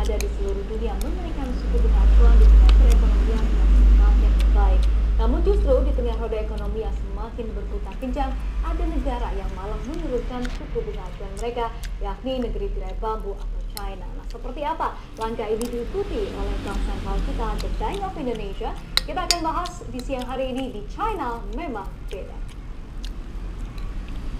ada di seluruh dunia menaikkan suku bunga acuan di tengah perekonomian yang semakin baik. Namun justru di tengah roda ekonomi yang semakin berputar kencang, ada negara yang malah menurunkan suku bunga acuan mereka, yakni negeri tirai bambu atau China. Nah, seperti apa langkah ini diikuti oleh bank sentral kita, The Bank of Indonesia? Kita akan bahas di siang hari ini di China Memang Beda.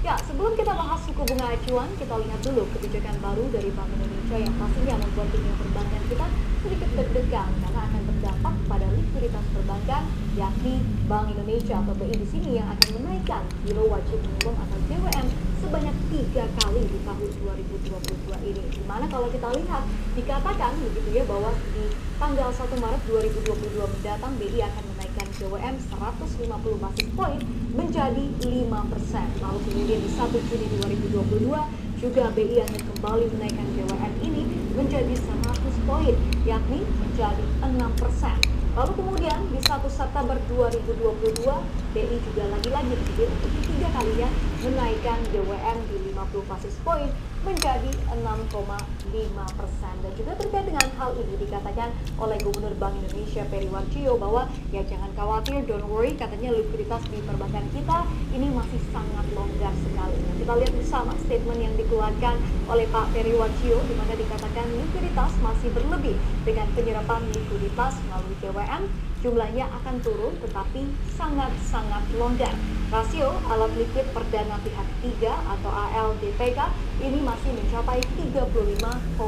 Ya, sebelum kita bahas suku bunga acuan, kita lihat dulu kebijakan baru dari Bank Indonesia yang pastinya membuat dunia perbankan kita sedikit deg-degan karena akan berdampak pada likuiditas perbankan, yakni Bank Indonesia atau BI di sini yang akan menaikkan giro wajib minimum atau GWM sebanyak 3 kali di tahun 2022 ini. Dimana kalau kita lihat dikatakan begitu ya bahwa di tanggal 1 Maret 2022 mendatang BI akan menaikkan GWM 150 basis poin menjadi 5%. Lalu kemudian di 1 Juni 2022 juga BI akan kembali menaikkan GWM ini menjadi 100 poin, yakni menjadi 6%. Lalu kemudian di 1 September 2022 BI juga lagi-lagi untuk ketiga kalinya menaikkan GWM di 50 basis poin menjadi 6,5%. Dan juga terkait dengan hal ini dikatakan oleh Gubernur Bank Indonesia Peri Warjio bahwa ya jangan khawatir, don't worry, katanya likuiditas di perbankan kita ini masih sangat longgar sekali. Nah, kita lihat bersama statement yang dikeluarkan oleh Pak Peri Warjio di mana dikatakan likuiditas masih berlebih dengan penyerapan likuiditas melalui GWM jumlahnya akan turun tetapi sangat-sangat longgar. Rasio alat likuid perdana pihak 3 atau ALDPK ini masih mencapai 35,15%.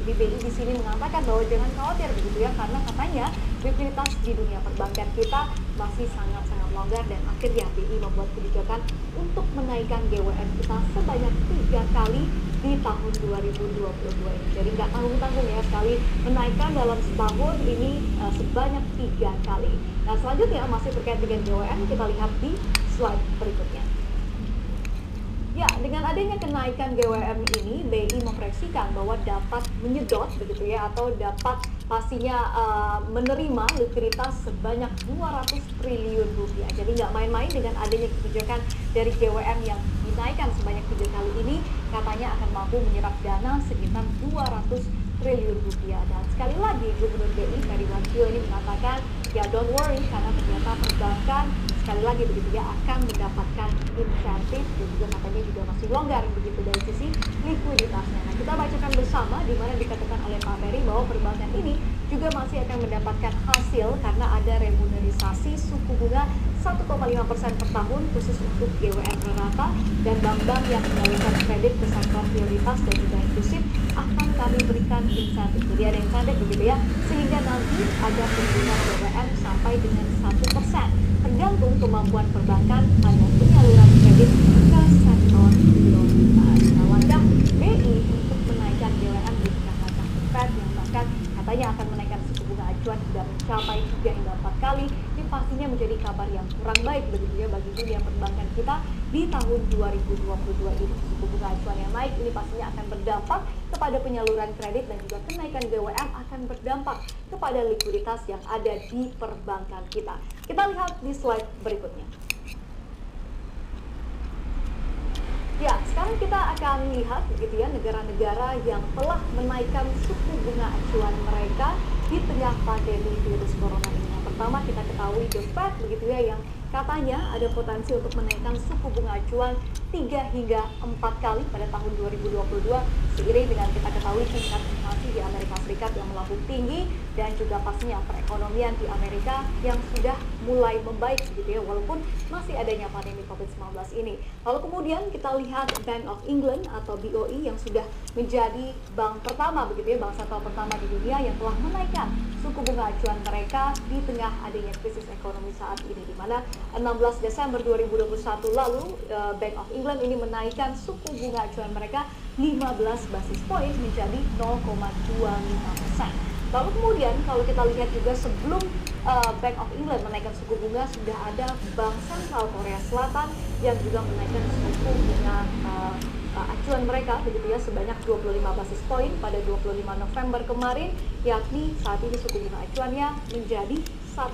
Jadi BI di sini mengatakan bahwa jangan khawatir begitu ya, karena katanya likuiditas di dunia perbankan kita masih sangat-sangat longgar dan akhirnya BI membuat kebijakan untuk menaikkan GWM kita sebanyak 3 kali di tahun 2022 ini. Jadi nggak tanggung-tanggung ya sekali menaikkan dalam setahun ini sebanyak 3 kali. Nah, selanjutnya masih terkait dengan GWM, kita lihat di slide berikutnya. Ya, dengan adanya kenaikan GWM ini, BI memproyeksikan bahwa dapat menyedot begitu ya, atau dapat pastinya menerima likuiditas sebanyak 200 triliun rupiah. Jadi nggak main-main dengan adanya kebijakan dari GWM yang dinaikkan sebanyak 3 kali ini, katanya akan mampu menyerap dana sekitar 200 triliun rupiah. Dan sekali lagi Gubernur BI Peri Warjio ini mengatakan ya don't worry, karena ternyata perbankan sekali lagi begitu ya akan mendapatkan insentif dan juga katanya juga masih longgar begitu dari sisi likuiditasnya. Nah, kita bacakan bersama di mana dikatakan oleh Pak Peri bahwa perbankan ini juga masih akan mendapatkan hasil karena ada remunerisasi suku bunga 1,5% per tahun khusus untuk GWM rata, dan bank-bank yang menyalurkan kredit ke sektor prioritas dan juga inklusif akan kami berikan insentif. Jadi ada insentif begitu ya, sehingga nanti ada penurunan GWM sampai dengan 1%, tergantung kemampuan perbankan pada penyaluran kredit ke sektor prioritas. Nah, langkah BI untuk menaikkan GWM di tengah langkah Fed yang bahkan katanya akan menaikkan suku bunga acuan hingga mencapai 3 hingga 4 kali, ini pastinya menjadi kabar yang kurang baik begitu ya bagi dunia perbankan kita di tahun 2022 ini. Suku bunga acuan yang naik ini pastinya akan berdampak kepada penyaluran kredit dan juga kenaikan GWM akan berdampak kepada likuiditas yang ada di perbankan kita. Kita lihat di slide berikutnya. Ya, sekarang kita akan lihat begitu ya negara-negara yang telah menaikkan suku bunga acuan mereka di tengah pandemi virus corona ini. Yang pertama kita ketahui The Fed begitu ya yang katanya ada potensi untuk menaikkan suku bunga acuan 3 hingga 4 kali pada tahun 2022 seiring dengan kita ketahui tingkat inflasi di Amerika Serikat yang melambung tinggi dan juga pastinya perekonomian di Amerika yang sudah mulai membaik gitu ya walaupun masih adanya pandemi COVID-19 ini. Lalu kemudian kita lihat Bank of England atau BOE yang sudah menjadi bank pertama begitu ya, bank sentral pertama di dunia yang telah menaikkan suku bunga acuan mereka di tengah adanya krisis ekonomi saat ini, di mana 16 Desember 2021 lalu Bank of England ini menaikkan suku bunga acuan mereka 15 basis poin menjadi 0,25%. Lalu kemudian kalau kita lihat juga sebelum Bank of England menaikkan suku bunga, sudah ada Bank Sentral Korea Selatan yang juga menaikkan suku bunga acuan mereka begitu ya sebanyak 25 basis poin pada 25 November kemarin, yakni saat ini suku bunga acuannya menjadi 1%.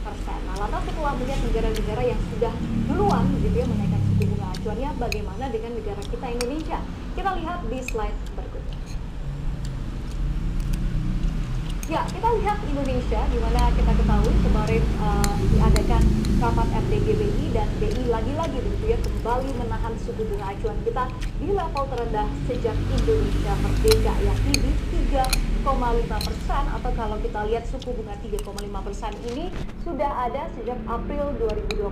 Nah, lantas setelah melihat negara-negara yang sudah duluan begitu ya menaikkan suku bunga acuannya, bagaimana dengan negara kita Indonesia? Kita lihat di slide berikutnya. Ya, kita lihat Indonesia, di mana kita ketahui kemarin diadakan rapat FDG BI dan BI lagi-lagi begitu ya kembali menahan suku bunga acuan kita di level terendah sejak Indonesia merdeka, yakni di 3,5%, atau kalau kita lihat suku bunga 3,5% ini sudah ada sejak April 2021,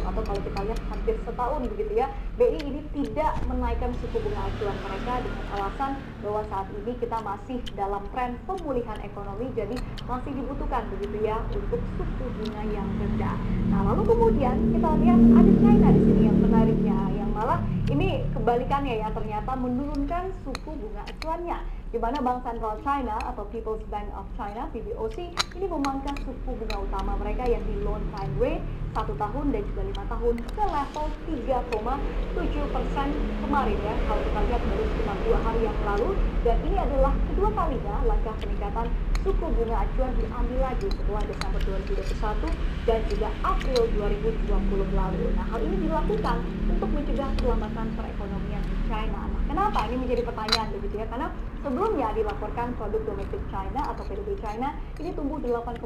atau kalau kita lihat hampir setahun begitu ya. BI ini tidak menaikkan suku bunga acuan mereka dengan alasan bahwa saat ini kita masih dalam tren pemulihan ekonomi, jadi masih dibutuhkan begitu ya untuk suku bunga yang rendah. Nah, lalu kemudian kita lihat ada China di sini yang menariknya, yang malah ini kebalikannya ya, ternyata menurunkan suku bunga acuannya, di mana Bank Sentral China atau People's Bank of China (PBOC) ini memangkas suku bunga utama mereka yang di loan prime rate 1 tahun dan juga 5 tahun ke level 3,7% kemarin ya. Kalau kita lihat baru cuma 2 hari yang lalu, dan ini adalah kedua kalinya langkah peningkatan suku bunga acuan diambil lagi setelah Desember 2021 dan juga April 2020 lalu. Nah, hal ini dilakukan untuk mencegah perlambatan perekonomian di China. Nah, kenapa ini menjadi pertanyaan begitu ya? Karena sebelumnya dilaporkan produk domestik China atau PDB China ini tumbuh 8,1%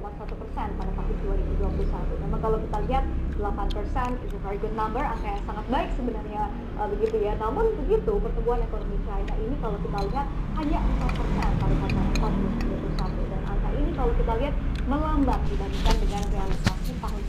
pada tahun 2021. Memang kalau kita lihat 8% is a very good number, angka yang sangat baik sebenarnya begitu ya. Namun begitu pertumbuhan ekonomi China ini kalau kita lihat hanya 4% pada kuartal 4 2021, dan angka ini kalau kita lihat melambat dibandingkan dengan realisasi tahun